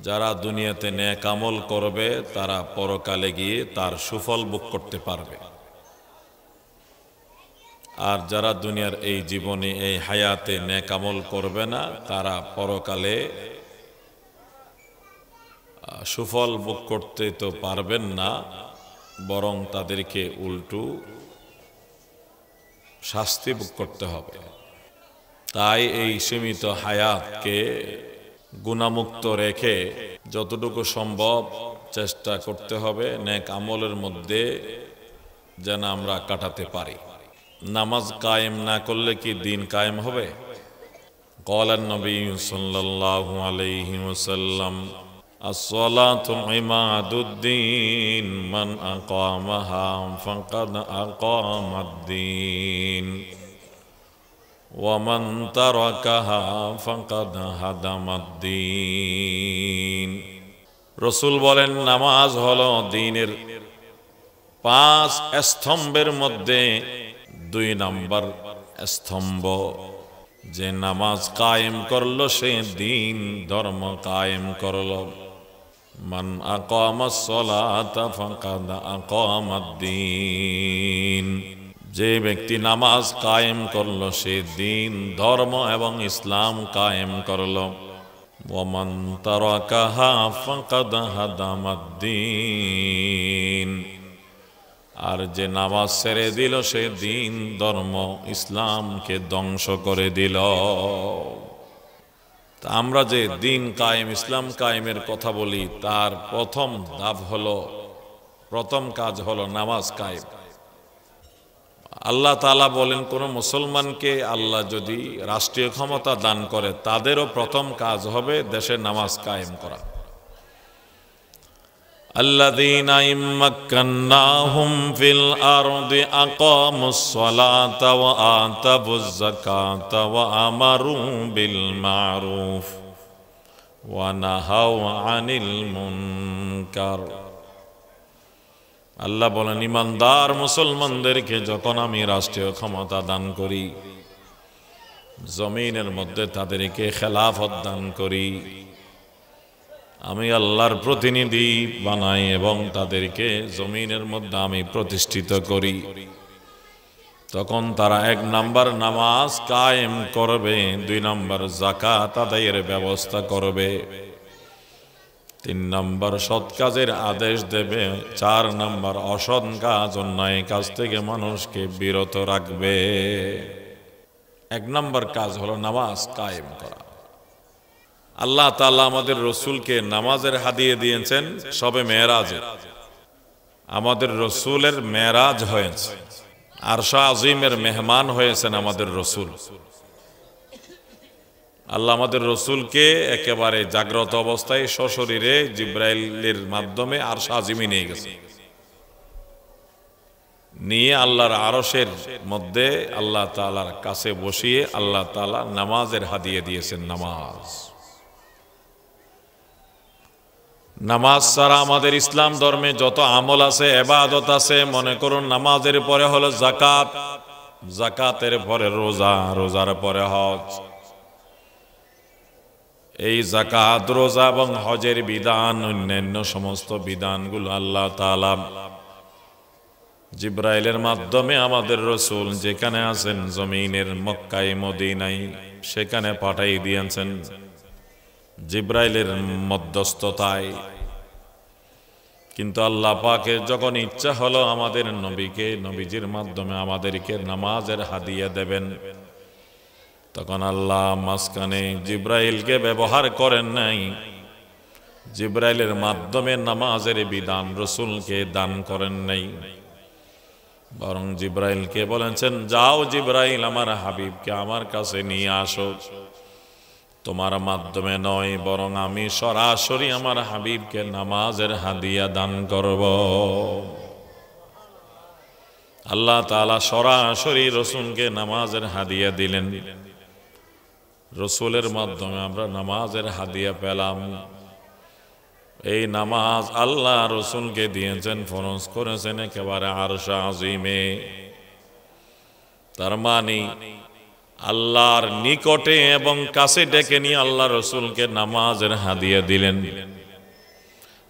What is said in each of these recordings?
যারা দুনিয়াতে নেক আমল করবে তারা পরকালে গিয়ে তার সুফল ভোগ করতে পারবে। আর যারা দুনিয়ার এই জীবনে এই হায়াতে নেক আমল করবে না তারা পরকালে সুফল ভোগ করতে তো পারবেন না, বরং তাদেরকে উল্টো শাস্তি ভোগ করতে হবে। তাই এই সীমিত হায়াতকে গুনাহমুক্ত রেখে যতটুকু সম্ভব চেষ্টা করতে হবে নেক আমলের মধ্যে যেন আমরা কাটাতে পারি। নামাজ কায়েম না করলে কি দিন কায়েম হবে? قال النبي صلى الله عليه وسلم الصلاة عماد الدين من أقامها فقد أقام الدين ومن تركها فقد هدم الدين। রসুল বলেন নামাজ হলো দ্বীনের 5 স্তম্ভের মধ্যে 2 নম্বর স্তম্ভ। যে নামাজ কায়েম করলো সে দ্বীন ধর্ম কায়েম করলো। মান আকামাস সালাতা ফাকাদ আকামাদ-দ্বীন। যে ব্যক্তি নামাজ কায়েম করলো সে দ্বীন ধর্ম এবং ইসলাম কায়েম করলো। ওয়া মান তারাকাহা ফাকাদ হাদামাদ-দ্বীন। আর যে নামাজ ছেড়ে দিল সে দ্বীন ধর্ম ইসলামকে ধ্বংস করে দিল। তা আমরা যে দ্বীন কায়েম ইসলাম কায়েমের কথা বলি তার প্রথম ধাপ হলো, প্রথম কাজ হলো নামাজ কায়েম। আল্লাহ তাআলা বলেন কোন মুসলমানকে আল্লাহ যদি রাষ্ট্রীয় ক্ষমতা দান করে তাদেরও প্রথম কাজ হবে দেশে নামাজ কায়েম করা। الذين إن مكناهم في الأرض أقاموا الصلاة وآتوا الزكاة وأمروا بالمعروف ونهوا عن المنكر। আল্লাহ বলেন ইমানদার মুসলমানদেরকে যখন আমি রাষ্ট্রীয় ক্ষমতা দান করি, জমিনের মধ্যে তাদেরকে খেলাফত দান করি, আমি আল্লাহর প্রতিনিধি বানাই এবং তাদেরকে জমিনের মধ্যে আমি প্রতিষ্ঠিত করি, তখন তারা 1 নম্বর নামাজ কায়েম করবে, 2 নম্বর যাকাত আদায়ের ব্যবস্থা করবে, 3 নম্বর সৎ কাজের আদেশ দেবে, 4 নম্বর অসৎ কাজ অন্যায় কাজ থেকে মানুষকে বিরত রাখবে। 1 নম্বর কাজ হলো নামাজ কায়েম করা। আল্লাহ তাআলা আমাদের রসুলকে নামাজের হাদিয়া দিয়েছেন সবে মেরাজে। আমাদের রসুলের মেরাজ হয়েছে, আরশ আজিমের মেহমান হয়েছেন আমাদের রসুল। আল্লাহ আমাদের রসুলকে একেবারে জাগ্রত অবস্থায় সশরীরে জিব্রাইলের মাধ্যমে আরশ আজিমে নিয়ে গেছে, নিয়ে আল্লাহর আরশের মধ্যে আল্লাহ তাআলার কাছে বসিয়ে আল্লাহ তাআলা নামাজের হাদিয়া দিয়েছেন। নামাজ ছাড়া আমাদের ইসলাম ধর্মে যত আমল আছে, ইবাদত আছে, মনে করুন নামাজের পরে হলো যাকাত, যাকাতের পরে রোজা, রোজার পরে হজ। এই যাকাত, রোজা এবং হজের বিধান, অন্যান্য সমস্ত বিধানগুলো আল্লাহ তাআলা জিব্রাইলের মাধ্যমে আমাদের রসুল যেখানে আছেন জমিনের মক্কায় মদিনায় সেখানে পাঠাই দিয়েছেন জিব্রাইলের মধ্যস্থতায়। কিন্তু আল্লাহ পাকের যখন ইচ্ছা হলো আমাদের নবীকে, নবীজির মাধ্যমে আমাদেরকে নামাজের হাদিয়া দেবেন, তখন আল্লাহ মাঝখানে জিব্রাইলকে ব্যবহার করেন নাই, জিব্রাইলের মাধ্যমে নামাজের বিধান রসুলকে দান করেন নাই, বরং জিব্রাইলকে বলেছেন যাও জিব্রাইল আমার হাবিবকে আমার কাছে নিয়ে আসো। তোমার মাধ্যমে নয়, বরং আমি সরাসরি আমার হাবিবকে নামাজের হাদিয়া দান করব। আল্লাহ তাআলা সরাসরি রসুলকে নামাজের হাদিয়া দিলেন। রসুলের মাধ্যমে আমরা নামাজের হাদিয়া পেলাম। এই নামাজ আল্লাহ রসুলকে দিয়েছেন, ফরজ করেছেন একেবারে আরশ আজিমে। তার মানে আল্লাহর নিকটে এবং কাছে ডেকে নিয়ে আল্লাহ রসুলকে নামাজের হাদিয়া দিলেন।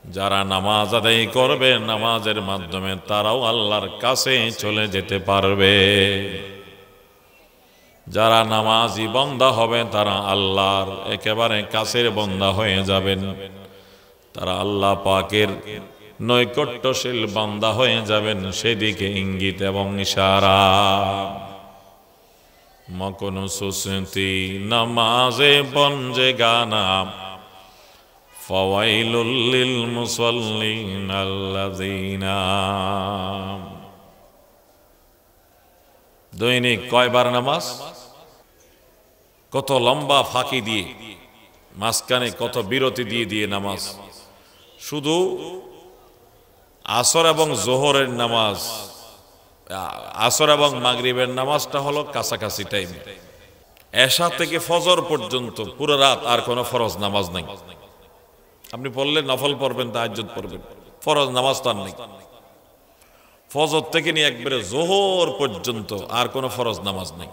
যারা নামাজ আদায় করবে নামাজের মাধ্যমে তারাও আল্লাহর কাছে চলে যেতে পারবে। যারা নামাজি বান্দা হবে তারা আল্লাহর একেবারে কাছের বান্দা হয়ে যাবেন, তারা আল্লাহ পাকের নৈকট্যশীল বান্দা হয়ে যাবেন। সেদিকে ইঙ্গিত এবং ইশারা। মকনু সুসতি নামাজে বনজে গানা ফাওয়াইলুল লিল মুসাল্লিন আল্লাযিনা। দৈনিক কয়বার নামাজ? কত লম্বা ফাঁকি দিয়ে, মাঝখানে কত বিরতি দিয়ে দিয়ে নামাজ। শুধু আসর এবং জোহরের নামাজ, আসর এবং মাগরিবের নামাজটা হলো কাছাকাছি টাইমে। এশা থেকে ফজর পর্যন্ত পুরো রাত আর কোনো ফরজ নামাজ নাই। আপনি পড়লে নফল পড়বেন, তাহাজ্জুদ পড়বেন, ফরজ নামাজ তো আর নেই। ফজর থেকে নিয়ে একবারে জোহর পর্যন্ত আর কোনো ফরজ নামাজ নেই।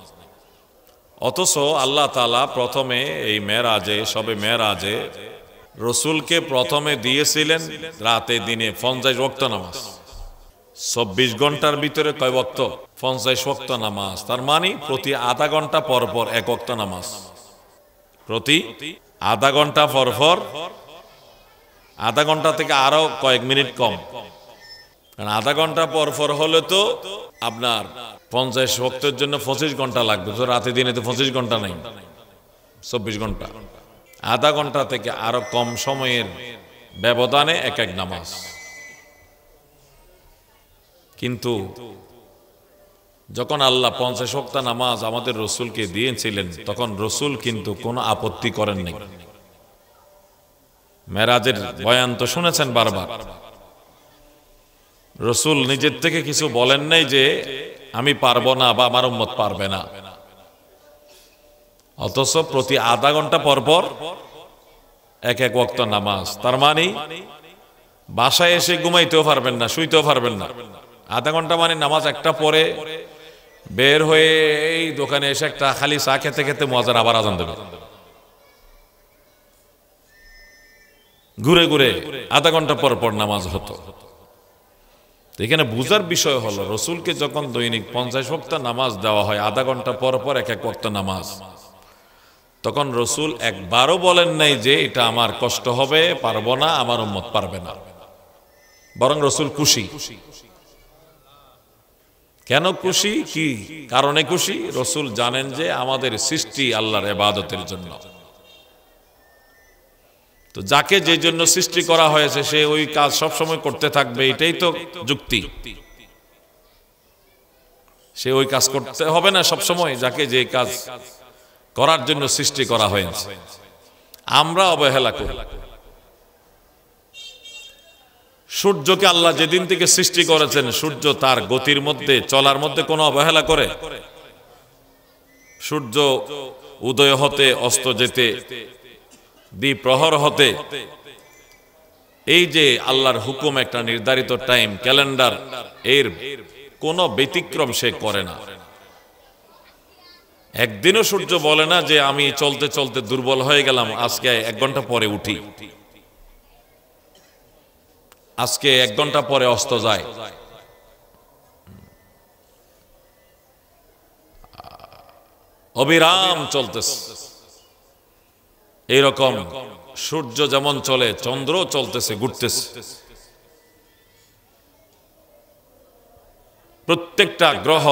অথচ আল্লাহ তাআলা প্রথমে এই মেরাজে, সবে মেরাজে রসুলকে প্রথমে দিয়েছিলেন রাতে দিনে 50 ওয়াক্ত নামাজ। 24 ঘন্টার ভিতরে কয় ওয়াক্ত? 50 ওয়াক্ত নামাজ। তার মানে প্রতি আধা ঘন্টা পর পর 1 ওয়াক্ত নামাজ। প্রতি আধা ঘন্টা পর পর, আধা ঘন্টা থেকে আরো কয়েক মিনিট কম, কারণ আধা ঘন্টা পর পর হলে তো আপনার 50 ওয়াক্তের জন্য 25 ঘন্টা লাগবে। তো রাতে দিনে তো 25 ঘন্টা নেই, 24 ঘন্টা। আধা ঘন্টা থেকে আরো কম সময়ের ব্যবধানে এক এক নামাজ। কিন্তু যখন আল্লাহ 50 ওয়াক্ত নামাজ আমাদের রসুলকে দিয়েছিলেন, তখন রসুল কিন্তু কোনো আপত্তি করেননি। মেরাজের বয়ান তো শুনেছেন বারবার। রসুল নিজের থেকে কিছু বলেন নাই যে আমি পারবো না বা আমার উম্মত পারবে না। অথচ প্রতি আধা ঘন্টা পর পর এক এক ওয়াক্ত নামাজ। তার মানে বাসায় এসে ঘুমাইতেও পারবেন না, শুইতেও পারবেন না। আধা ঘন্টা মানে নামাজ একটা পরে বের হয়ে এই দোকানে এসে একটা খালি চা খেতে খেতে মুয়াজ্জিন আবার আজান দেবে। ঘুরে ঘুরে আধা ঘন্টা পর পর নামাজ হতো। এখানে বুঝার বিষয় হলো, রসুলকে যখন দৈনিক 50 ওয়াক্ত নামাজ দেওয়া হয়, আধা ঘন্টা পর পর এক এক ওয়াক্ত নামাজ, তখন রসুল একবারও বলেন নাই যে এটা আমার কষ্ট হবে, পারবো না, আমার উম্মত পারবে না। বরং রসুল খুশি। কেন খুশি? কি কারণে খুশি? রসুল জানেন যে আমাদের সৃষ্টি আল্লাহর ইবাদতের জন্য। তো যাকে যে জন্য সৃষ্টি করা হয়েছে সে ওই কাজ সবসময় করতে থাকবে, এটাই তো যুক্তি। সে ওই কাজ করতে হবে না সবসময়, যাকে যে কাজ করার জন্য সৃষ্টি করা হয়েছে। আমরা অবহেলা করি। সূর্যকে আল্লাহ যেদিন থেকে সৃষ্টি করেছেন, সূর্য তার গতির মধ্যে চলার মধ্যে কোনো অবহেলা করে? সূর্য উদয় হতে অস্ত যেতে, দ্বিপ্রহর হতে, এই যে আল্লাহর হুকুম, একটা নির্ধারিত টাইম ক্যালেন্ডার, এর কোনো ব্যতিক্রম সে করে না। একদিনও সূর্য বলে না যে আমি চলতে চলতে দুর্বল হয়ে গেলাম, আজকে 1 ঘন্টা পরে উঠি, আজকে 1 ঘন্টা পরে অস্ত যায়। অবিরাম চলতেছে। এইরকম সূর্য যেমন চলে, চন্দ্র চলতেছে, ঘুরতেছে। প্রত্যেকটা গ্রহ,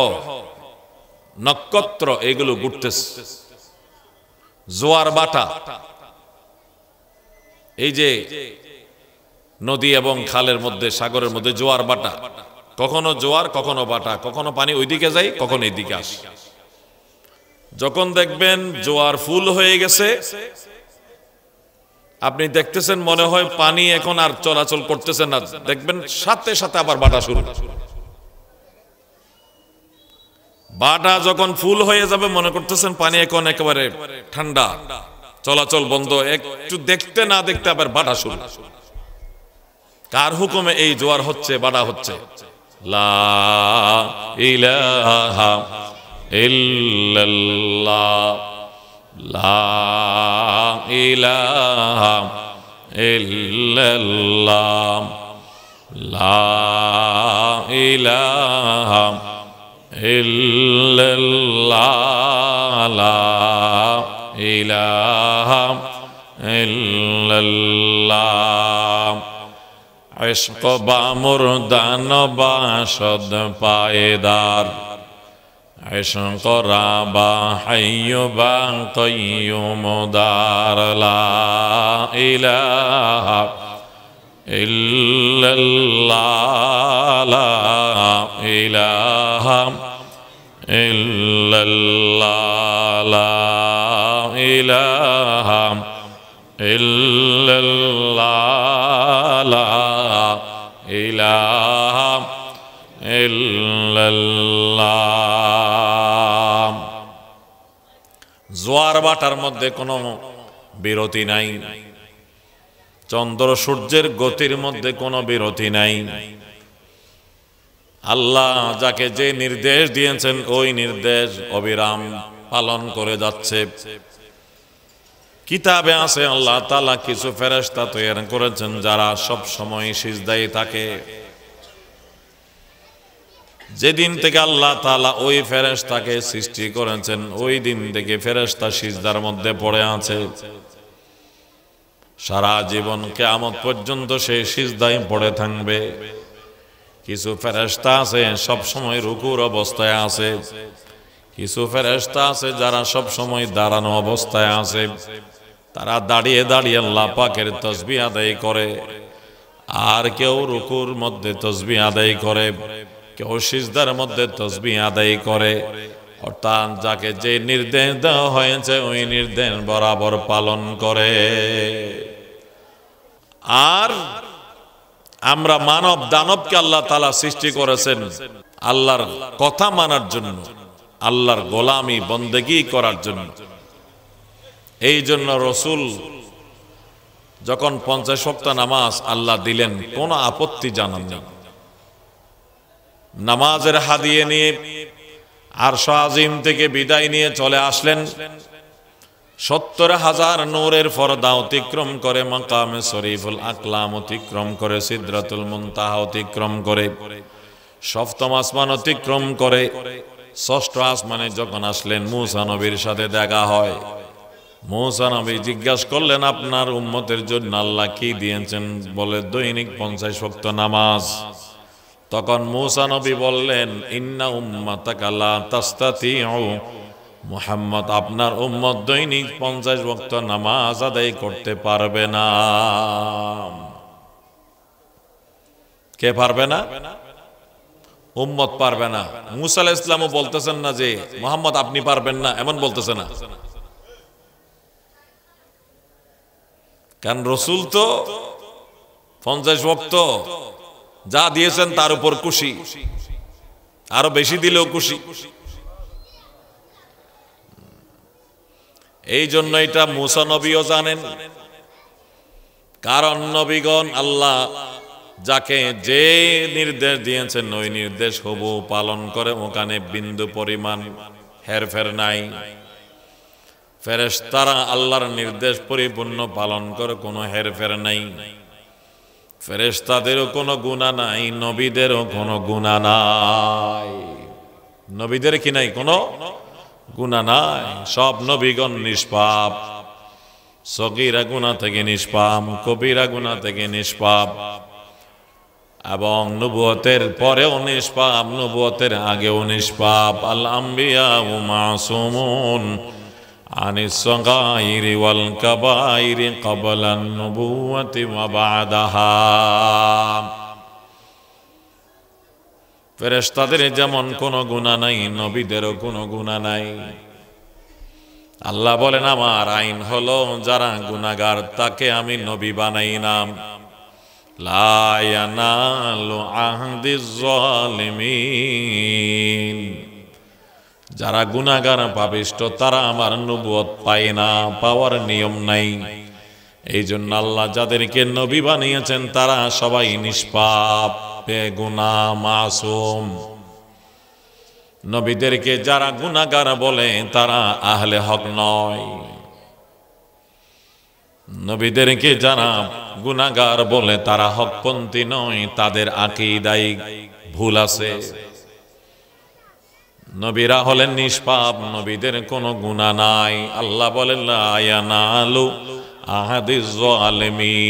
নক্ষত্র, এগুলো ঘুরতেছে। জোয়ার বাটা, এই যে নদী এবং খালের মধ্যে, সাগরের মধ্যে জোয়ার বাটা, কখনো জোয়ার কখনো বাটা, কখনো পানি ওইদিকে যায় কখনো এইদিকে আসে। যখন দেখবেন জোয়ার ফুল হয়ে গেছে, আপনি দেখতেছেন মনে হয় পানি এখন আর চলাচল করতেছে না, দেখবেন সাথে সাথে আবার বাটা শুরু। বাটা যখন ফুল হয়ে যাবে মনে করতেছেন পানি এখন একেবারে ঠান্ডা, চলাচল বন্ধ, একটু দেখতে না দেখতে আবার বাটা শুরু। কার হুকুমে এই জোয়ার হচ্ছে, বাটা হচ্ছে? লা ইলাহা ইল্লাল্লাহ, লা ইলাহা ইল্লাল্লাহ লা ইলাহা ইল্লাল্লাহ লা ইলাহা ইল্লাল্লাহ ইশক বা মুরদান বা সদ পায়েদার ইশক রাবা হাইয়্যু বা কাইয়্যুম দার লা ইলাহা ইল্লাল্লাহ লা ইলাহা ইল্লাল্লাহ লা ইলাহা ইল্লাল্লাহ লা ইলাহা ইল্লাল্লাহ। জোয়ার ভাটার মধ্যে কোনো বিরতি নাই, চন্দ্র সূর্যের গতির মধ্যে কোনো বিরতি নাই। আল্লাহ যাকে যে নির্দেশ দিয়েছেন ওই নির্দেশ অবিরাম পালন করে যাচ্ছে। কিতাবে আছে আল্লাহ তাআলা কিছু ফেরেশতা তৈরি করেছেন যারা সব সময় সিজদায় থাকে। যেদিন থেকে আল্লাহ তাআলা ওই ফেরেশতাকে সৃষ্টি করেছেন ওই দিন থেকে ফেরেশতা সিজদার মধ্যে পড়ে আছে। সারা জীবন কিয়ামত পর্যন্ত সেই সিজদায় পড়ে থাকবে। কিছু ফেরেশতা আছে সব সময় রুকুর অবস্থায় আছে, কিছু ফেরেশতা আছে যারা সব সময় দাঁড়ানো অবস্থায় আছে। তারা দাঁড়িয়ে দাঁড়িয়ে আল্লাহ পাকের তাসবিহ আদায় করে, আর কেউ রুকুর মধ্যে তাসবিহ আদায় করে, কেউ সিজদার মধ্যে তাসবিহ আদায় করে। অর্থাৎ যাকে যে নির্দেশ দেওয়া হয়েছে ওই নির্দেশ বরাবর পালন করে। আর আমরা মানব দানবকে আল্লাহ তাআলা সৃষ্টি করেছেন আল্লাহর কথা মানার জন্য, আল্লাহর গোলামি বন্দেগী করার জন্য। এই জন্য রসুল যখন 50 ওয়াক্ত নামাজ আল্লাহ দিলেন কোনো আপত্তি জানাননি। নামাজের হাদিয়ে নিয়ে আরশ আজিম থেকে বিদায় নিয়ে চলে আসলেন। 70,000 নূরের পর্দা অতিক্রম করে, মাকামে শরীফুল আকলাম অতিক্রম করে, সিদরাতুল মুনতাহা অতিক্রম করে, সপ্তম আসমান অতিক্রম করে, ষষ্ঠ আসমানে যখন আসলেন মূসা নবীর সাথে দেখা হয়। মূসা নবী জিজ্ঞাসা করলেন আপনার উম্মতের জন্য আল্লাহ কি দিয়েছেন? বলে দৈনিক 50 ওয়াক্ত নামাজ। তখন মূসা নবী বললেন ইন্না উম্মাতাকা লা তাস্তাতিউ, মুহাম্মদ আপনার উম্মত দৈনিক 50 ওয়াক্ত নামাজ আদায় করতে পারবে না। কে পারবে না? উম্মত পারবে না। মূসা আলাইহিস সালামও বলতেছেন না যে মুহাম্মদ আপনি পারবেন না, এমন বলতেছে না। কারণ রসুল তো 50 ওয়াক্ত যা দিয়েছেন তার উপর খুশি, আরো বেশি দিলেও খুশি। এই জন্য এটা মূসা নবীও জানেন। কারণ নবীগণ আল্লাহ যাকে যে নির্দেশ দিয়েছেন ওই নির্দেশ হবু পালন করে, ওখানে বিন্দু পরিমাণ হেরফের নাই। ফেরেশতারা আল্লাহর নির্দেশ পরিপূর্ণ পালন করে, কোনো হেরফের নাই। ফেরেশতাদেরও কোনো গুনাহ নাই, নবীদেরও কোনো গুনাহ নাই। নবীদের কি নাই? কোনো গুনাহ নাই। সব নবীগণ নিষ্পাপ, সগীরা গুনাহ থেকে নিষ্পাপ, কবিরা গুনাহ থেকে নিষ্পাপ, এবং নবুয়তের পরেও নিষ্পাপ, নবুয়তের আগেও নিষ্পাপ। আল আম্বিয়া মাসুমুন আনিস সগাইরি ওয়াল কাবাইরি ক্বাবলান নবুওয়াতি ওয়া বা'দাহা। ফেরেশতাদের যেমন কোনো গুনাহ নাই, নবীদেরও কোনো গুনাহ নাই। আল্লাহ বলেন আমার আইন হলো যারা গুনাহগার তাকে আমি নবী বানাইলাম। লা ইয়ানালু আহদিজ জালিমিন, যারা গুনাহগার পাপিষ্ঠ তারা আমার নবুয়ত পায় না, পাওয়ার নিয়ম নাই। এই জন্য আল্লাহ যাদেরকে নবী বানিয়েছেন তারা সবাই নিষ্পাপ, বেগুনাহ, মাসুম। নবীদেরকে যারা গুনাহগার বলে তারা আহলে হক নয়। নবীদেরকে যারা গুনাহগার বলে তারা হকপন্থী নয়, তাদের আকীদায় ভুল আছে। নবীরা হলেন নিষ্পাপ, নবীদের কোনো গুনাহ নাই। আল্লাহ বলেন লা ইয়ানালু আহাদিজ জালিমিন,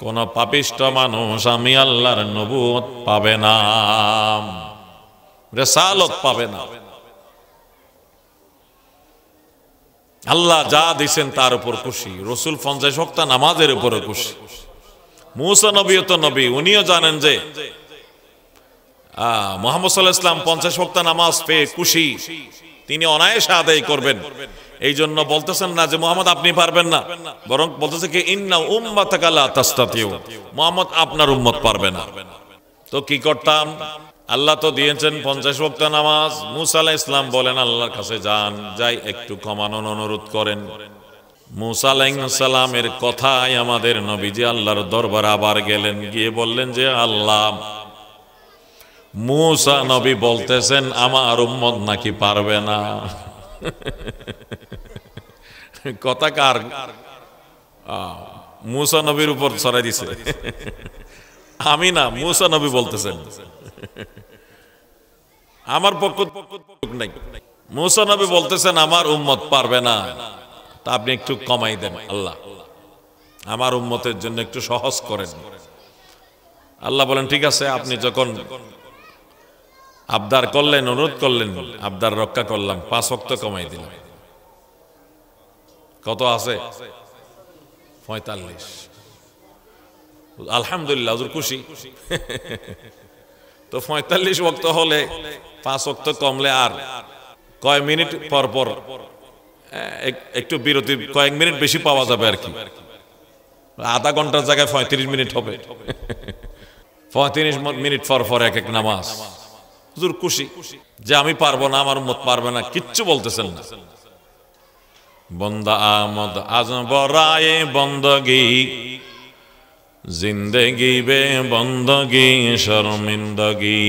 কোন পাপিষ্ঠ মানুষ আমি আল্লাহর নবুয়ত পাবে না, রিসালত পাবে না। আল্লাহ যা দিয়েছেন তার উপর খুশি। রাসূল 50 ওয়াক্ত নামাজের উপর খুশি। মুসা নবীও তো নবী, উনিও জানেন যে মুহাম্মদ সাল্লাল্লাহু আলাইহি ওয়াসাল্লাম 50 ওয়াক্ত নামাজ পেয়ে খুশি, তিনি অনায়াসে আদায় করবেন। এই জন্য বলতেছেন না যে মুহাম্মদ আপনি পারবেন না, বরং বলতেছে কি ইন্না উম্মাতাকা লা তাস্তাতিউ, মুহাম্মদ আপনার উম্মত পারবে না। তো কি করতাম? আল্লাহ তো দিয়েছেন 50 ওয়াক্ত নামাজ। মুসা আলাইহিস সালাম বলেন আল্লাহর কাছে যান, যাই একটু কমানোর অনুরোধ করেন। মুসা আলাইহিস সালামের কথায় আমাদের নবীজি আল্লাহর দরবারে আবার গেলেন, গিয়ে বললেন যে আল্লাহ, মুসা নবী বলতেছেন আমার উম্মত নাকি পারবে না। কথা কার? মুসা নবীর উপর ছড়াই দিছে, আমি না, মুসা নবী বলতেছেন। আমার পক্ষ নাই, মুসা নবী বলতেছেন আমার উম্মত পারবে না, তা আপনি একটু কমাই দেন আল্লাহ, আমার উম্মতের জন্য একটু সহজ করেন। আল্লাহ বলেন ঠিক আছে, আপনি যখন আবদার করলেন, অনুরোধ করলেন, আবদার রক্ষা করলাম, 5 ওয়াক্ত কমাই দিলাম। কত আছে? 45। আলহামদুলিল্লাহ, হুজুর খুশি। তো 45 ওয়াক্ত হলে 5 ওয়াক্ত কমলে আর কয় মিনিট পর পর একটু বিরতি, কয়েক মিনিট বেশি পাওয়া যাবে আর কি। আধা ঘন্টার জায়গায় 35 মিনিট হবে। 35 মিনিট পর পর এক এক নামাজ। হুজুর খুশি যে আমি পারবো না, আমার উম্মত পারবে না, কিচ্ছু বলতেছেন না। বন্দা আমদ আজ বরায়ে বন্দগি, জিন্দগি বে বন্দগি শর্মিন্দগি,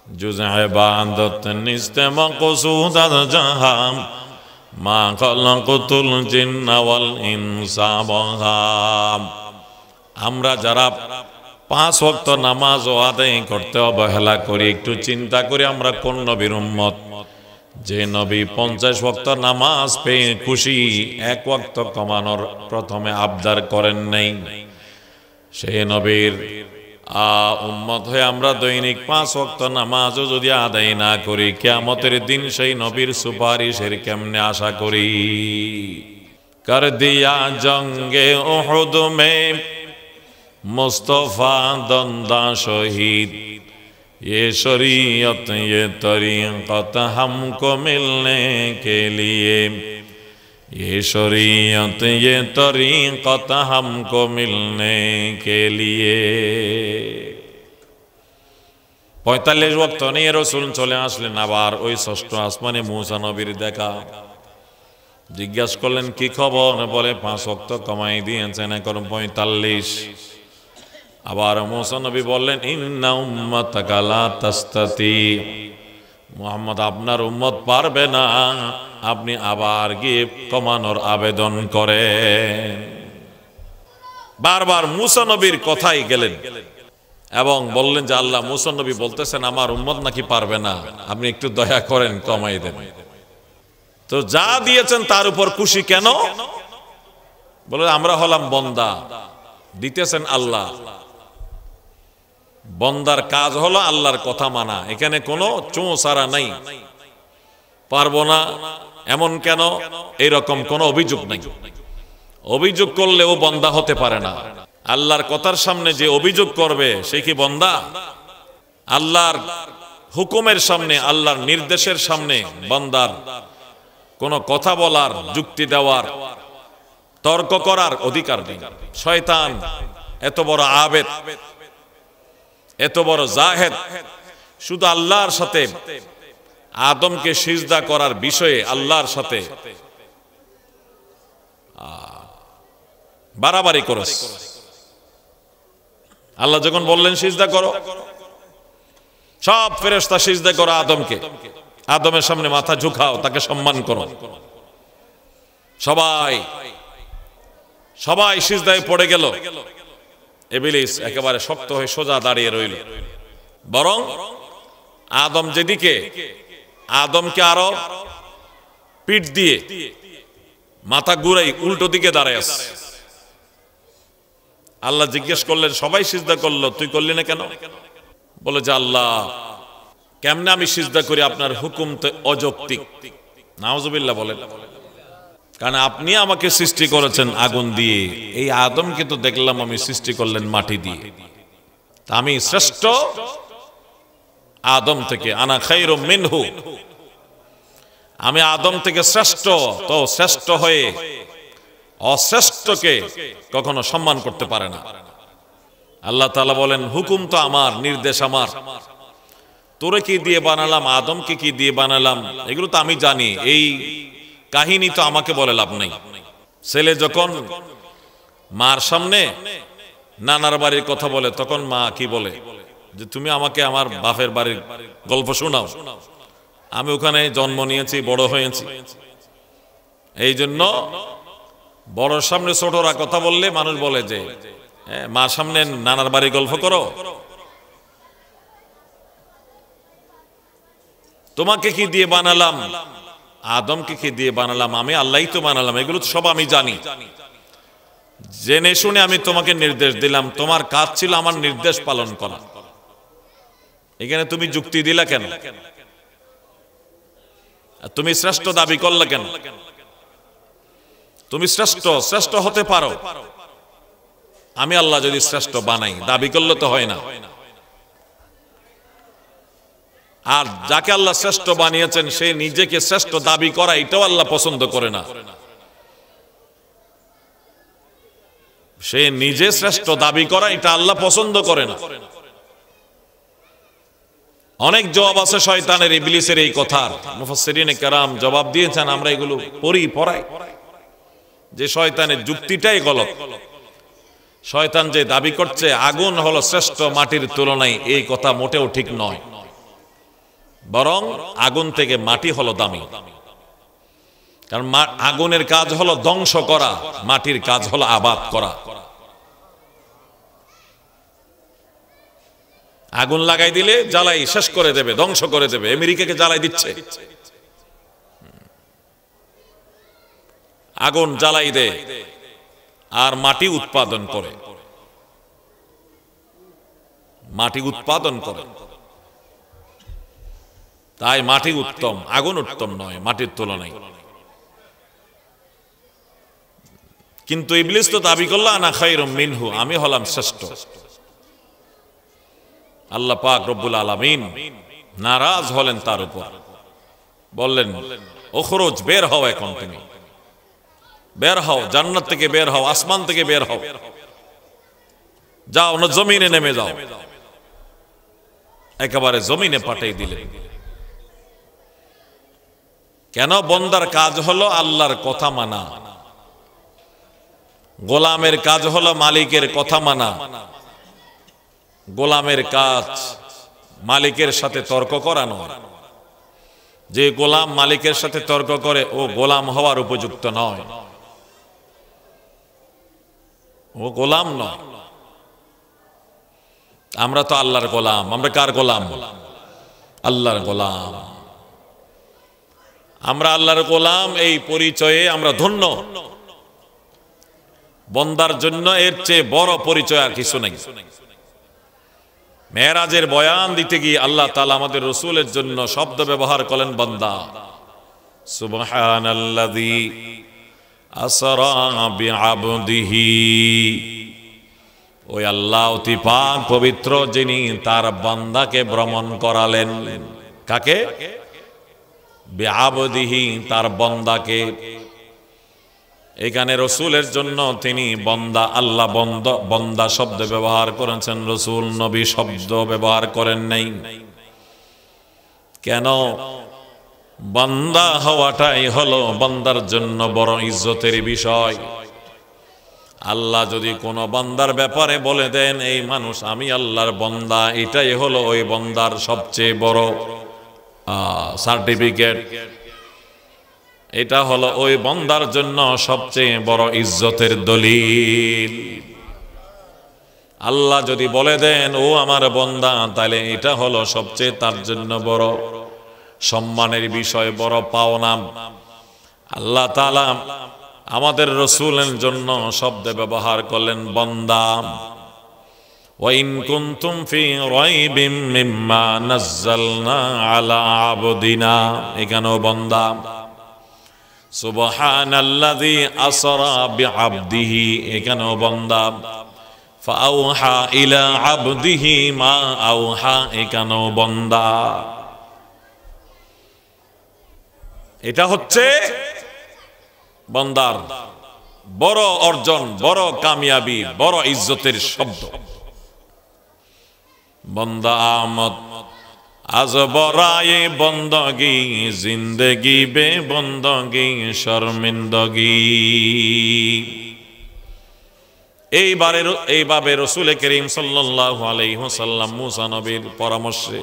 জুজ ইবাদত নিস্তে মকসুদ আজ জাহাম, মা খলাকতুল জিন্না ওয়াল ইনসা বহাম। আমরা যারা 5 ওয়াক্ত নামাজ আদায় করতে অবহেলা করি, একটু চিন্তা করি আমরা কোন নবীর উম্মত? যে নবী 50 ওয়াক্ত নামাজ পেয়ে খুশি, 1 ওয়াক্ত কমানোর প্রথমে আবদার করেন নাই, সেই নবীর উম্মত হয়ে আমরা দৈনিক 5 ওয়াক্ত নামাজও যদি আদায় না করি, কিয়ামতের দিন সেই নবীর সুপারিশের কেমনে আশা করি? কর দিয়া জঙ্গে উহুদ মে मुस्तफा दंदा शहीद, ये शरीयत ये तरीक़त हमको मिलने के लिए, ये शरीयत ये तरीक़त हमको मिलने के लिए। 45 ওয়াক্ত নিয়ে রাসূল চলে আসলেন। আবার ওই ষষ্ঠ আসমানে মুসা নবীর দেখা। জিজ্ঞাসা করলেন কি খবর? বলে 5 ওয়াক্ত কমাই দিয়েছেন, এখন 45। আবার মুসা নবী বললেন ইন্না উম্মাতাকা লা তাস্তাতি, মুহাম্মদ আপনার উম্মত পারবে না, আপনি আবার গিয়ে কমানোর আবেদন করেন। বারবার মুসা নবীর কথাই গেলেন এবং বললেন যে আল্লাহ, মুসা নবী বলতেছেন আমার উম্মত নাকি পারবে না, আপনি একটু দয়া করেন, কমাই দেন। তো যা দিয়েছেন তার উপর খুশি কেন? বলে আমরা হলাম বন্দা, দিতেছেন আল্লাহ। বন্দার কাজ হলো আল্লাহর কথা মানা, এখানে কোনো চোঁচারা নাই। পারবো না এমন কেন, এরকম কোনো অভিযোগ নাই। অভিযোগ করলেও বন্দা হতে পারে না। আল্লাহর কথার সামনে যে অভিযোগ করবে সে কি বন্দা? আল্লাহর হুকুমের সামনে, আল্লাহর নির্দেশের সামনে বন্দার কোনো কথা বলার, যুক্তি দেওয়ার, তর্ক করার অধিকার নেই। শয়তান এত বড় আবেদ, এত বড় জাহেদ, শুধু আল্লাহর সাথে আদমকে সিজদা করার বিষয়ে আল্লাহর সাথে বাড়াবাড়ি করেছে। আল্লাহ যখন বললেন সিজদা করো, সব ফেরেশতা সিজদা করো আদমকে, আদমের সামনে মাথা ঝুঁকাও, তাকে সম্মান করো। সবাই সবাই সিজদায় পড়ে গেল, ইবলিস একেবারে শক্ত হয়ে সোজা দাঁড়িয়ে রইল। বরং আদম যেদিকে, আদমকে আরো পিঠ দিয়ে মাথা ঘুরাই উল্টো দিকে দাঁড়ায় আছে। আল্লাহ জিজ্ঞেস করলেন, সবাই সিজদা করলো, তুই করলি না কেন? বলে যে আল্লাহ, কেমনে আমি সিজদা করি, আপনার হুকুম তো অযৌক্তিক। নাউজুবিল্লাহ বলেন। কারণ আপনি আমাকে সৃষ্টি করেছেন আগুন দিয়ে, এই আদমকে তো দেখলাম আমি সৃষ্টি করলেন মাটি দিয়ে, তা আমি শ্রেষ্ঠ আদম থেকে, আনা খায়রুম মিনহু, আমি আদম থেকে শ্রেষ্ঠ। তো শ্রেষ্ঠ হয়ে অশ্রেষ্ঠকে কখনো সম্মান করতে পারে না। আল্লাহ তাআলা বলেন, হুকুম তো আমার, নির্দেশ আমার, তোরে কি দিয়ে বানালাম, আদমকে কি দিয়ে বানালাম, এগুলো তো আমি জানি। এই কাহিনী তো আমাকে বলে লাভ নেই। ছেলে যখন মার সামনে নানার বাড়ির কথা বলে, তখন মা কি বলে যে তুমি আমাকে আমার বাপের বাড়ির গল্প শোনাও, আমি ওখানে জন্ম নিয়েছি, বড় হয়েছি। এই জন্য বড়র সামনে ছোটরা কথা বললে মানুষ বলে যে মার সামনে নানার বাড়ির গল্প করো। তোমাকে কি দিয়ে বানালাম, আদমকে কি দিয়ে বানালাম, আমি আল্লাহই তো বানালাম, এগুলো সব আমি জানি। জেনে শুনে আমি তোমাকে নির্দেশ দিলাম, তোমার কাজ ছিল আমার নির্দেশ পালন করা। এখানে তুমি যুক্তি দিলা কেন? তুমি শ্রেষ্ঠ দাবি করলে কেন? তুমি শ্রেষ্ঠ হতে পারো, আমি আল্লাহ যদি শ্রেষ্ঠ বানাই, দাবি করলে তো হয় না। আর যাকে আল্লাহ শ্রেষ্ঠ বানিয়েছেন সে নিজেকে শ্রেষ্ঠ দাবি করা, এটাও আল্লাহ পছন্দ করে না। সে নিজে শ্রেষ্ঠ দাবি করা, এটা আল্লাহ পছন্দ করে না। অনেক জবাব আছে শয়তানের, ইবলিসের এই কথার। মুফাসসিরিনে কেরাম জবাব দিয়েছেন, আমরা এগুলো পড়াই যে শয়তানের যুক্তিটাই গলত। শয়তান যে দাবি করছে আগুন হলো শ্রেষ্ঠ মাটির তুলনায়, এই কথা মোটেও ঠিক নয়। বরং আগুন থেকে মাটি হলো দামি। কারণ আগুনের কাজ হলো ধ্বংস করা, মাটির কাজ হলো আবাদ করা। আগুন লাগাই দিলে জ্বালাই শেষ করে দেবে, ধ্বংস করে দেবে। আমেরিকাকে জ্বালাই দিচ্ছে, আগুন জ্বালাই দেয় আর মাটি উৎপাদন করে, মাটি উৎপাদন করে। তাই মাটি উত্তম, আগুন উত্তম নয় মাটির তুলনায়। কিন্তু ইবলিস তো দাবি করল আনা খায়রুম মিনহু, আমি হলাম শ্রেষ্ঠ। আল্লাহ পাক রব্বুল আলামিন নারাজ হলেন তার উপর, বললেন উখরুজ, বের হও, এখন তুমি বের হও, জান্নাত থেকে বের হও, আসমান থেকে বের হও, যাও না জমিনে নেমে যাও। একেবারে জমিনে পাঠিয়ে দিলেন। কেন? বন্দার কাজ হলো আল্লাহর কথা মানা, গোলামের কাজ হলো মালিকের কথা মানা। গোলামের কাজ মালিকের সাথে তর্ক করা নয়। যে গোলাম মালিকের সাথে তর্ক করে ও গোলাম হওয়ার উপযুক্ত নয়, ও গোলাম নয়। আমরা তো আল্লাহর গোলাম। আমরা কার গোলাম? আল্লাহর গোলাম। আমরা আল্লাহর গোলাম, এই পরিচয়ে আমরা ধন্য। বন্দার জন্য এর চেয়ে বড় পরিচয় আর কিছু নেই। মেরাজের বয়ান দিতে গিয়ে আল্লাহ তাআলা আমাদের রাসূলের জন্য শব্দ ব্যবহার করলেন বান্দা। সুবহানাল্লাযী আসরা বিআবদিহি, ওই আল্লাহ অতি পাক পবিত্র, যিনি তার বান্দাকে ভ্রমণ করালেন। কাকে? বিআবদিহি, তার বান্দাকে। এখানে রাসূলের জন্য তিনি বান্দা, আল্লাহ বান্দা শব্দ ব্যবহার করেছেন, রাসূল নবী শব্দ ব্যবহার করেন নাই। কেন? বান্দা হওয়াটাই হলো বান্দার জন্য বড় ইজ্জতের বিষয়। আল্লাহ যদি কোনো বান্দার ব্যাপারে বলে দেন এই মানুষ আমি আল্লাহর বান্দা, এটাই হলো ওই বান্দার সবচেয়ে বড় সার্টিফিকেট। এটা হলো ওই বান্দার জন্য সবচেয়ে বড় ইজ্জতের দলিল। আল্লাহ যদি বলে দেন ও আমার বান্দা, তাহলে এটা হলো সবচেয়ে তার জন্য বড় সম্মানের বিষয়, বড় পাওনা। আল্লাহ তাআলা আমাদের রাসূলের জন্য শব্দ ব্যবহার করলেন বান্দা। ওয়া ইন কুনতুম ফি রাইবিম মিম্মা নাযালনা আলা আবদিনা, এখানেও বান্দা। সুবহানাল্লাযী আসরা বিআবদিহি, এখানেও বান্দা। ফাআওহা ইলা আবদিহি মা আওহা, এখানেও বান্দা। এটা হচ্ছে বান্দার বড় অর্জন, বড় কামিয়াবি, বড় ইজ্জতের শব্দ। বান্দা আমদ আজ বরায়ে বন্দগি, জিন্দগি বে বন্দগি শর্মিন্দগি। এইভাবে রাসূল করিম সাল্লাল্লাহু আলাইহি ওয়াসাল্লাম মুসা নবীর পরামর্শে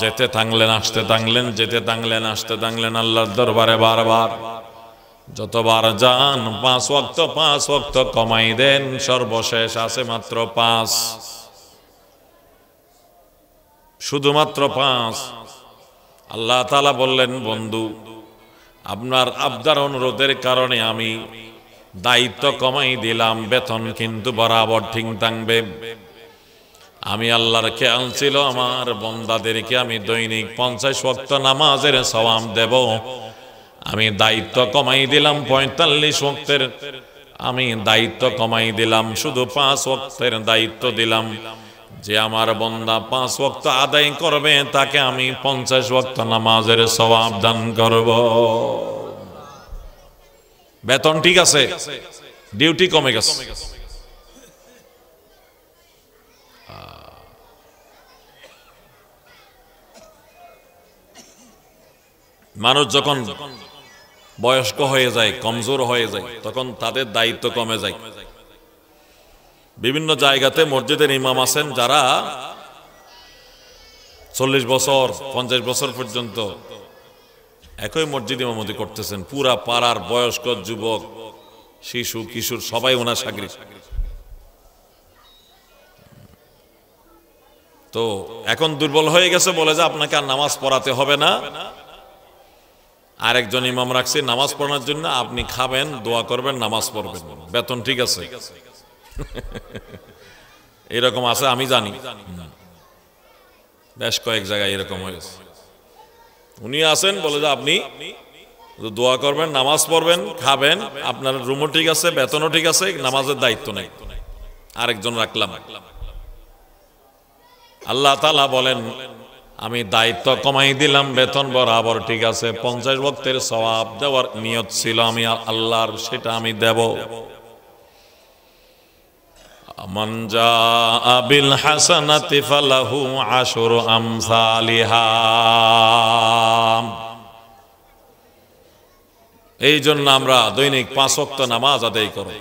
যেতে থাকলেন, আসতে থাকলেন, যেতে থাকলেন, আসতে থাকলেন আল্লাহর দরবারে বারবার। যতবার যান 5 ওয়াক্ত কমাই দেন, সর্বশেষ আছে মাত্র 5, শুধুমাত্র 5। আল্লাহ তাআলা বললেন, বন্ধু আপনার আবদার অনুরোধের কারণে আমি দায়িত্ব কমাই দিলাম, বেতন কিন্তু বরাবর ঠিক থাকবে। আমি আল্লাহর খেয়াল ছিল আমার বান্দাদেরকে আমি দৈনিক 50 ওয়াক্ত নামাজের সওয়াব দেব। আমি দায়িত্ব কমাই দিলাম 45 ওয়াক্তের, আমি দায়িত্ব কমাই দিলাম, শুধু 5 ওয়াক্তের দায়িত্ব দিলাম। যে আমার বান্দা 5 ওয়াক্ত আদায় করবে তাকে আমি 50 ওয়াক্ত নামাজের সওয়াব দান করব। বেতন ঠিক আছে, ডিউটি কমে গেছে। মানুষ যখন বয়স্ক হয়ে যায়, কমজোর হয়ে যায়, তখন তাদের দায়িত্ব কমে যায়। বিভিন্ন জায়গাতে মসজিদের ইমাম আছেন যারা 40 বছর 50 বছর পর্যন্ত একই মসজিদে ইমামতি করতেছেন। পুরা পাড়ার বয়স্ক, যুবক, শিশু, কিশোর সবাই ওনার শাগরিদ। তো এখন দুর্বল হয়ে গেছে বলে যে আপনাকে আর নামাজ পড়াতে হবে না, আরেকজন ইমাম রাখছি নামাজ পড়ানোর জন্য, আপনি খাবেন, দোয়া করবেন, নামাজ পড়বেন, বেতন ঠিক আছে। এরকম আছে, আমি জানি বেশ কয়েক জায়গায় এরকম হয়েছে। উনি আছেন বলে যে আপনি দোয়া করবেন, নামাজ পড়বেন, খাবেন, আপনার রুমও ঠিক আছে, বেতনও ঠিক আছে, নামাজের দায়িত্ব নেই, আরেকজন রাখলাম। আল্লাহ তাআলা বলেন আমি দায়িত্ব কমাই দিলাম, বেতন বরাবর ঠিক আছে। 50 ওয়াক্তের সওয়াব দেওয়ার নিয়ত ছিল আমি আল্লাহর, সেটা আমি দেব। মান জাআ বিল হাসানাতি ফালাহু আশরু আমসালিহা। এই জন্য আমরা দৈনিক 5 ওয়াক্ত নামাজ আদায় করি।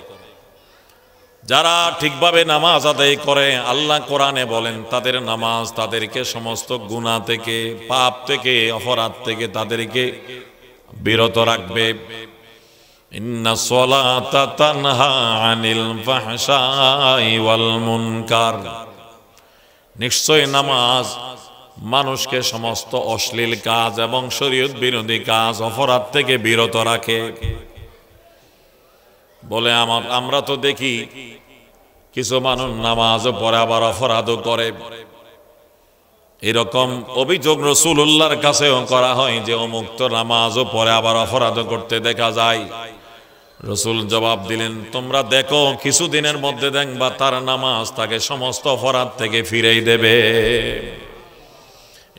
যারা ঠিকভাবে নামাজ আদায় করে, আল্লাহ কোরআনে বলেন তাদের নামাজ তাদেরকে সমস্ত গুনাহ থেকে, পাপ থেকে, অপরাধ থেকে তাদেরকে বিরত রাখবে। ইন্নাস সালাতা তানহা আনিল ফাহশাই ওয়াল মুনকার। নিশ্চয় নামাজ মানুষকে সমস্ত অশ্লীল কাজ এবং শরীয়ত বিরোধী কাজ, অপরাধ থেকে বিরত রাখে। বলে আমরা তো দেখি কিছু মানুষ নামাজও পড়ে আবার অপরাধও করে। এরকম অভিযোগ রাসূলুল্লাহর কাছেও করা হয় যে অমুক তো নামাজও পড়ে আবার অপরাধও করতে দেখা যায়। রাসূল জবাব দিলেন, তোমরা দেখো কিছুদিনের মধ্যে দেখবা তার নামাজ তাকে সমস্ত অপরাধ থেকে ফিরিয়ে দেবে।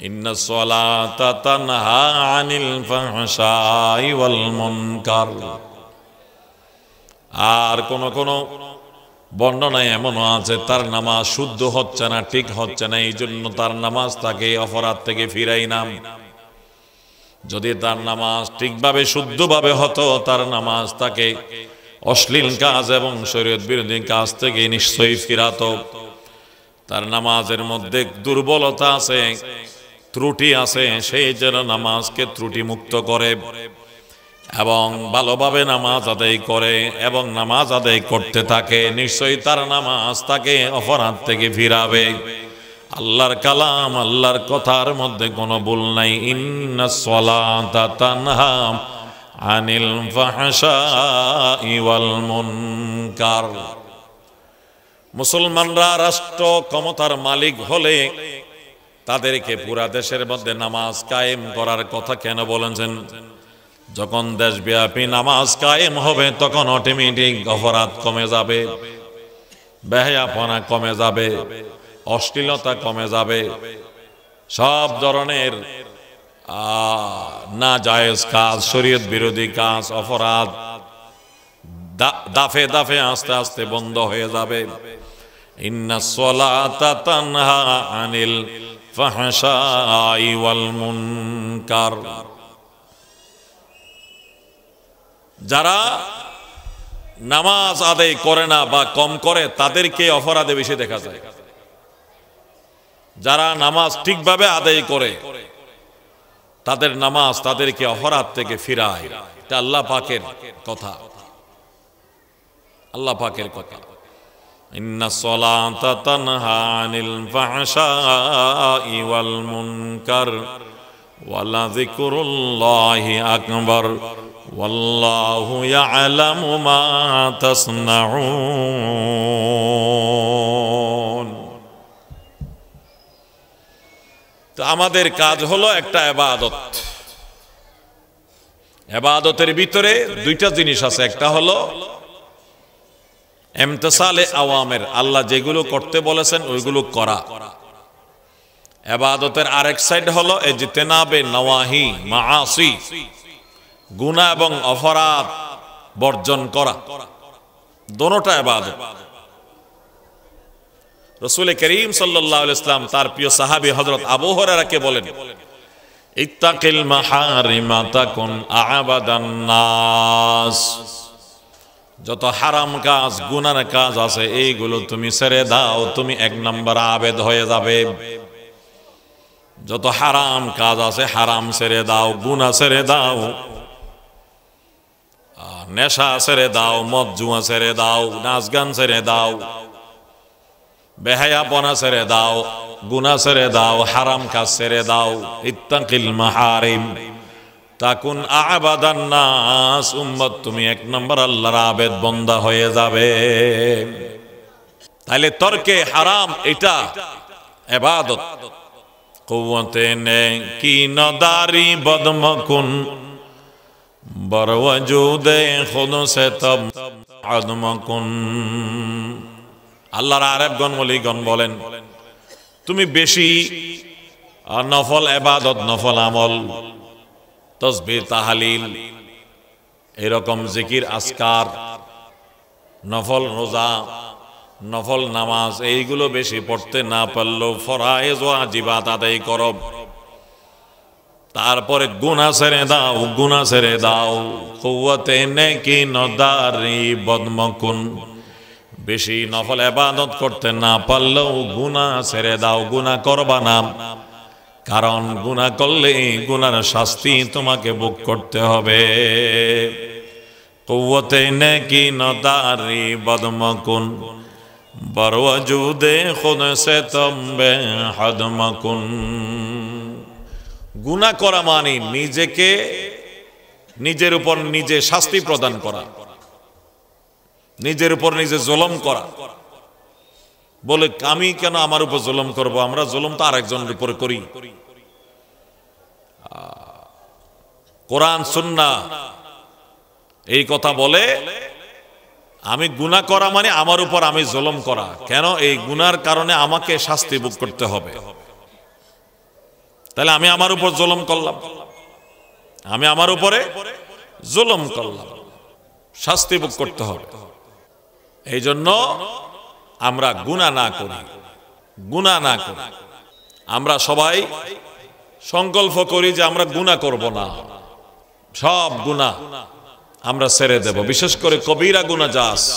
ইন্নাস সালাতা তানহা আনিল ফাহশাই ওয়াল মুনকার। আর কোন বর্ণনায় এমনও আছে তার নামাজ শুদ্ধ হচ্ছে না, ঠিক হচ্ছে না, এই জন্য তার নামাজ তাকে অপরাধ থেকে ফিরাই নাম। যদি তার নামাজ ঠিকভাবে শুদ্ধভাবে হতো, তার নামাজ তাকে অশ্লীল কাজ এবং শরীয়ত বিরোধী কাজ থেকে নিশ্চয়ই ফিরাতো। তার নামাজের মধ্যে দুর্বলতা আছে, ত্রুটি আছে সেই যেন নামাজকে ত্রুটি মুক্ত করে এবং ভালোভাবে নামাজ আদায় করে এবং নামাজ আদায় করতে থাকে, নিশ্চয়ই তার নামাজ তাকে অপরাধ থেকে ফিরাবে। আল্লাহর কালাম, আল্লাহর কথার মধ্যে কোনো ভুল নাই। ইন্নাস সালাতা তানহা আনিল ফাহশাই ওয়াল মুনকার। মুসলমানরা রাষ্ট্র ক্ষমতার মালিক হলে তাদেরকে পুরা দেশের মধ্যে নামাজ কায়েম করার কথা কেন বলেছেন? যখন দেশব্যাপী নামাজ কায়েম হবে তখন অটোমেটিক অপরাধ কমে যাবে, বেহায়াপনা কমে যাবে, অশ্লীলতা কমে যাবে, সব ধরনের না জায়েজ কাজ, শরীয়ত বিরোধী কাজ, অপরাধ দাফে দাফে আস্তে আস্তে বন্ধ হয়ে যাবে। ইন্নাস সালাতা তানহা আনিল ফাহশাই ওয়াল মুনকার। যারা নামাজ আদায় করে না বা কম করে তাদেরকে অপরাধে বেশি দেখা যায়। যারা নামাজ ঠিকভাবে আদায় করে তাদের নামাজ তাদেরকে অপরাধ থেকে ফিরায়। এটা আল্লাহ পাকের কথা, আল্লাহ পাকের কথা। ইন্নাস সালাতা তানহা আনিল ফাহশাই ওয়াল মুনকার ওয়ালা যিকরুল্লাহি আকবার ওয়াল্লাহু ইয়ালামু মা তাসনাউন। তো আমাদের কাজ হলো একটা ইবাদত। ইবাদতের ভিতরে দুইটা জিনিস আছে, একটা হলো ইমতিসালে আওয়ামির, আল্লাহ যেগুলো করতে বলেছেন ওইগুলো করা। ইবাদতের আরেক সাইড হলো ইজতিনাবে নওয়াহি মাআসি, গুনাহ এবং অপরাধ বর্জন করা। দোনোটা ইবাদত। রাসূল করিম সাল্লাল্লাহু আলাইহি ওয়াসাল্লাম তার প্রিয় সাহাবী হযরত আবু হুরায়রাকে বলেন, ইত্তাকিল মাহারিমা তাকুন আ'বাদান নাস। যত হারাম কাজ, গুনার কাজ আছে এইগুলো তুমি ছেড়ে দাও, তুমি এক নম্বর আবেদ হয়ে যাবে। যত হারাম কাজ আছে হারাম ছেড়ে দাও, গুনাহ ছেড়ে দাও, নেশা ছেড়ে দাও, মদ জুয়া ছেড়ে দাও, নাচ গান ছেড়ে দাও, বেহায়াপনা ছেড়ে দাও, গুনাহ ছেড়ে দাও, হারাম কাজ ছেড়ে দাও। ইত্তাকিল মাহারিম তাকুন আ'বাদান নাস। উম্মত তুমি এক নম্বর আল্লাহর আবেদ বান্দা হয়ে যাবে। তাইলে তরকে হারাম এটা ইবাদত। কুওয়াতে নে কি নদারি বদমকুন বরওয়াজুদে খুদ সে তব আদমকুন। আল্লাহর আরেফগণ ওলিগণ বলেন, তুমি বেশি নফল ইবাদত, নফল আমল, তাসবিহ তাহলিল, এরকম জিকির আজকার, নফল রোজা, নফল নামাজ, এইগুলো বেশি পড়তে না পারলেও ফরায়েজ ওয়াজিবাত আদায় করো। তারপরে গুনাহ ছেড়ে দাও, গুনাহ ছেড়ে দাও। কুওয়াতে নেকি নদারি বদমকুন। বেশি নফল ইবাদত করতে না পারলেও গুনাহ ছেড়ে দাও, গুনাহ করবা না। কারণ গুনাহ করলে গুনার শাস্তি তোমাকে ভোগ করতে হবে। কুওয়াতে নেকি নদারি বদমকুন বরওয়াজুদে খুদ সে তম্বে হাদমকুন। গুনাহ করা মানে নিজেকে, নিজের উপর নিজে শাস্তি প্রদান করা, নিজের উপর নিজে জুলুম করা। বলে আমি কেন আমার উপর জুলুম করব? আমরা জুলুম তো আরেকজনের উপরে করি। কোরআন সুন্নাহ এই কথা বলে আমি গুনাহ করা মানে আমার উপর আমি জুলুম করা। কেন? এই গুনার কারণে আমাকে শাস্তি ভোগ করতে হবে। তাহলে আমি আমার উপর জুলুম করলাম, আমি আমার উপরে জুলুম করলাম, শাস্তি ভোগ করতে হবে। এই জন্য আমরা গুনাহ না করি, গুনাহ না করি। আমরা সবাই সংকল্প করি যে আমরা গুনাহ করব না, সব গুনাহ আমরা ছেড়ে দেব। বিশেষ করে কবিরা গুনাহ যা আছে,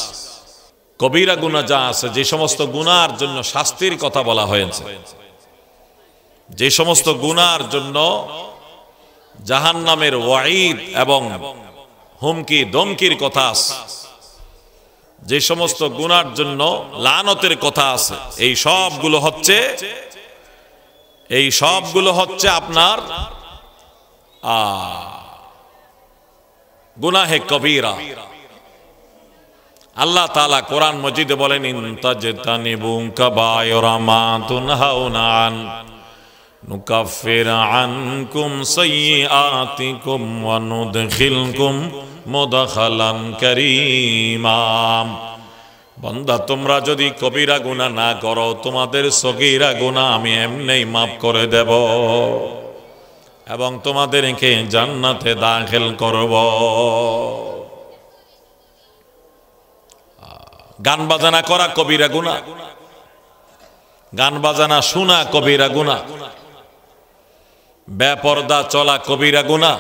কবিরা গুনাহ যা আছে, যে সমস্ত গুনার জন্য শাস্তির কথা বলা হয়েছে, যে সমস্ত গুনার জন্য জাহান্নামের ওয়াঈদ এবং হুমকি দমকির কথা আছে, যে সমস্ত গুনার জন্য লানতের কথা আছে, এই সবগুলো হচ্ছে আপনার গুনাহে কবীরা। আল্লাহ তাআলা কোরআন মজিদে বলেন, ইন তাজতানিবু কাবায়রা মা তুনহাউনা আন নুকাফির আনকুম সাইয়্যাতিকুম ওয়া নুদখিলকুম মুদখালান কারীমা। বান্দা, তোমরা যদি কবিরা গুনাহ না করো, তোমাদের সগীরা গুনাহ আমি এমনিই মাফ করে দেব এবং তোমাদেরকে জান্নাতে দাখিল করব। গান বাজানা করা কবিরা গুনাহ, গান বাজানা শোনা কবিরা গুনাহ, বেপরদা চলা কবিরা গুনাহ,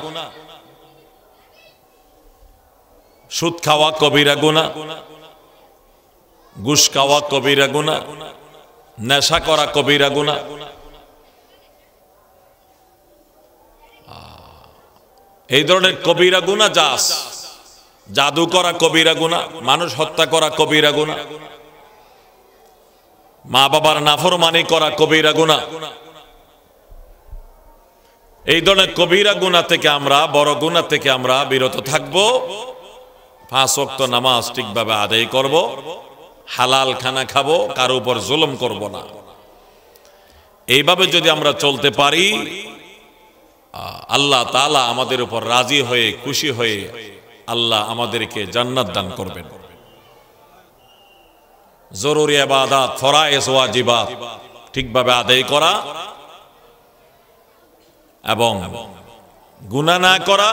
সুদ খাওয়া কবিরা গুনাহ, ঘুষ খাওয়া কবিরা গুনাহ, নেশা করা কবিরা গুনাহ। এই ধরনের কবিরা গুনাহ জাদু করা কবিরা গুনাহ, মানুষ হত্যা করা কবিরা গুনাহ, মা বাবার নাফরমানি করা কবিরা গুনাহ। এই ধরনের কবিরা গুনাহ থেকে আমরা, বড় গুনাহ থেকে আমরা বিরত থাকব। 5 ওয়াক্ত নামাজ ঠিকভাবে আদায় করব, হালাল খানা খাবো, কারো উপর জুলুম করব না। এইভাবে যদি আমরা চলতে পারি, আল্লাহ তাআলা আমাদের উপর রাজি হয়ে, খুশি হয়ে আল্লাহ আমাদেরকে জান্নাত দান করবেন। জরুরি ইবাদত, ফরায়েজ ওয়াজিবাত ঠিকভাবে আদায় করা এবং গুনাহ না করা,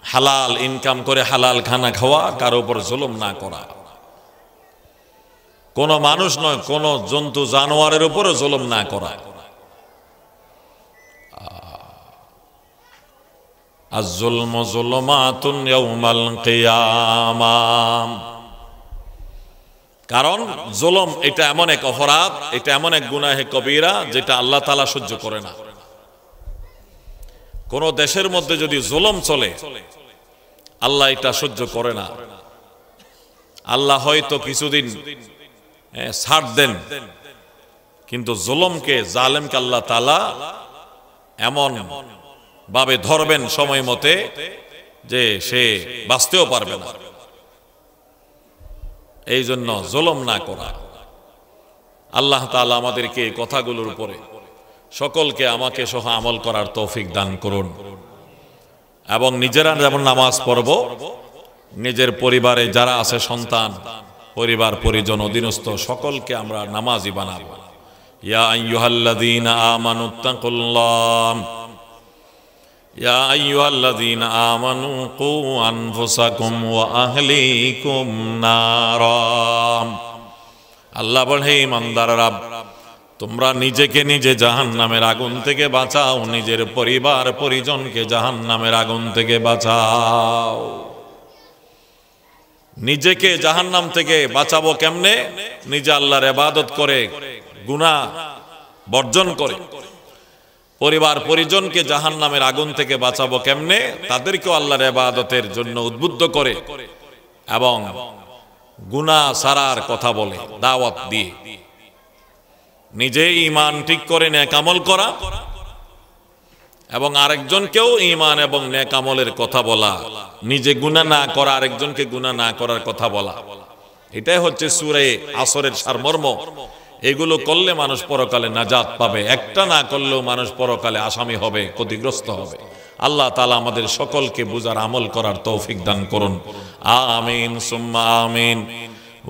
হালাল ইনকাম করে হালাল খানা খাওয়া, কারো উপর জুলুম না করা। কোন মানুষ নয়, কোন জন্তু জানোয়ারের উপরও জুলুম না করা। আয-যুলমু যুলুমাতুন ইয়াওমাল কিয়ামাহ। কারণ জুলুম এটা এমন এক অপরাধ, এটা এমন এক গুনাহে কবিরা যেটা আল্লাহ তাআলা সহ্য করে না। কোন দেশের মধ্যে যদি জুলুম চলে, আল্লাহ এটা সহ্য করে না। আল্লাহ হয়তো কিছুদিন ছাড় দেন, কিন্তু জুলুমকে, জালেমকে আল্লাহ তাআলা এমন ভাবে ধরবেন সময় মতে যে সে বাঁচতেও পারবে না। এই জন্য জুলুম না করা। আল্লাহ তাআলা আমাদেরকে এই কথাগুলোর উপরে সকলকে, আমাকে সহ আমল করার তৌফিক দান করুন। এবং নিজেরা যেমন নামাজ পড়ব, নিজের পরিবারে যারা আছে, সন্তান, পরিবার পরিজন, অধীনস্থ সকলকে আমরা নামাজি বানাবো। ইয়া আইয়ুহাল্লাযীনা আমানুত্তাকুল্লাহ, ইয়া আইয়ুহাল্লাযীনা আমানু কু আনফুসাকুম ওয়া আহলিকুম নারা। আল্লাহ বলেন, হে ইমানদাররা, তোমরা নিজেকে নিজে জাহান্নামের আগুন থেকে বাঁচাও, নিজের পরিবার পরিজনকে জাহান্নামের আগুন থেকে বাঁচাও। নিজেকে জাহান্নাম থেকে বাঁচাবো কেমনে? নিজে আল্লাহর ইবাদত করে, গুনাহ বর্জন করে। পরিবার পরিজনকে জাহান্নামের আগুন থেকে বাঁচাবো কেমনে? তাদেরকেও আল্লাহর ইবাদতের জন্য উদ্বুদ্ধ করে এবং গুনাহ ছাড়ার কথা বলে, দাওয়াত দিয়ে। নিজে ঈমান ঠিক করে নেক আমল করা এবং আরেকজনকেও ঈমান এবং নেক আমলের কথা বলা, নিজে গুনাহ না করা, আরেকজনকে গুনাহ না করার কথা বলা। এটাই হচ্ছে সূরা আসরের সারমর্ম। এগুলো করলে মানুষ পরকালে নাজাত পাবে, একটা না করলেও মানুষ পরকালে আসামি হবে, ক্ষতিগ্রস্ত হবে। আল্লাহ তাআলা আমাদের সকলকে বুঝার আমল করার তৌফিক দান করুন। আমিন সুম্মা আমিন।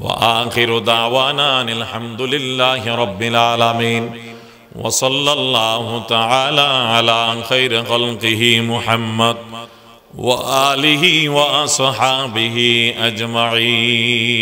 ওয়া আখিরু দাওয়ানা আলহামদুলিল্লাহি রাব্বিল আলামিন। ওয়া সাল্লাল্লাহু তাআলা আলা খাইরি খালকিহি মুহাম্মদ ওয়া আলিহি ওয়া আসহাবিহি আজমাইন।